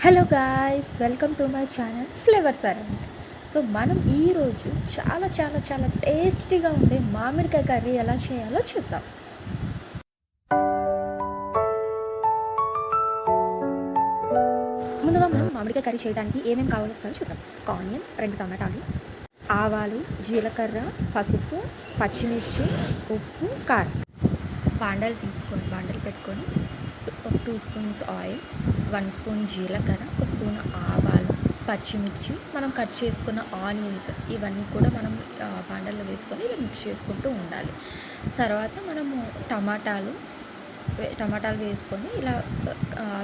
Hello guys, welcome to my channel flavours around. So మనం ఈరోజు చాలా చాలా చాలా టేస్టీగా ఉండే మామిడికాయ కర్రీ ఎలా చేయాలో చూద్దాం. ముందుగా మనం మామిడికాయ కర్రీ చేయడానికి ఏమేమి కావాలో ఒకసారి చూద్దాం. ఆనియన్, 2 టమాటాలు, ఆవాలు, జీలకర్ర, పసుపు, పచ్చిమిర్చి, ఉప్పు, కారం. బాండలు పెట్టుకొని 2 స్పూన్స్ ఆయిల్, 1 స్పూన్ జీలకర్ర, 1 స్పూన్ ఆవాలు, పచ్చిమిర్చి, మనం కట్ చేసుకున్న ఆనియన్స్ ఇవన్నీ కూడా మనం బాండల్లో వేసుకొని ఇలా మిక్స్ చేసుకుంటూ ఉండాలి. తర్వాత మనము టమాటాలు వేసుకొని ఇలా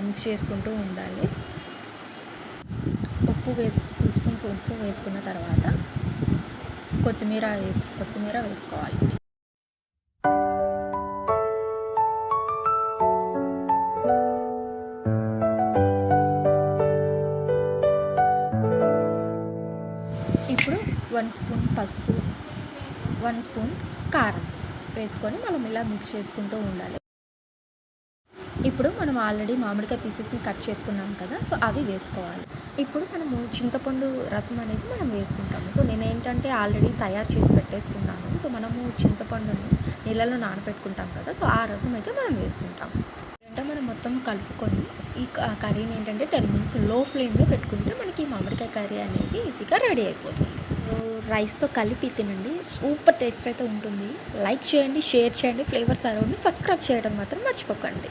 మిక్స్ చేసుకుంటూ ఉండాలి. 2 స్పూన్స్ ఉప్పు వేసుకున్న తర్వాత కొత్తిమీర వేసుకోవాలి. ఇప్పుడు 1 స్పూన్ పసుపు, 1 స్పూన్ కారం వేసుకొని మనం ఇలా మిక్స్ చేసుకుంటూ ఉండాలి. ఇప్పుడు మనం ఆల్రెడీ మామిడికాయ పీసెస్ని కట్ చేసుకున్నాం కదా, సో అవి వేసుకోవాలి. ఇప్పుడు మనము చింతపండు రసం అనేది మనం వేసుకుంటాము. సో నేనేంటంటే ఆల్రెడీ తయారు చేసి పెట్టేసుకున్నాను. సో మనము చింతపండుని నీళ్ళలో నానబెట్టుకుంటాం కదా, సో ఆ రసం అయితే మనం వేసుకుంటాం. మనం మొత్తం కలుపుకొని ఈ కర్రీని ఏంటంటే 10 మినిట్స్ లో ఫ్లేమ్లో పెట్టుకుంటే మనకి మామిడికాయ కర్రీ అనేది ఈజీగా రెడీ అయిపోతుంది. రైస్తో కలిపి తినండి, సూపర్ టేస్ట్ అయితే ఉంటుంది. లైక్ చేయండి, షేర్ చేయండి. ఫ్లేవర్స్ అరౌండ్ని సబ్స్క్రైబ్ చేయడం మాత్రం మర్చిపోకండి.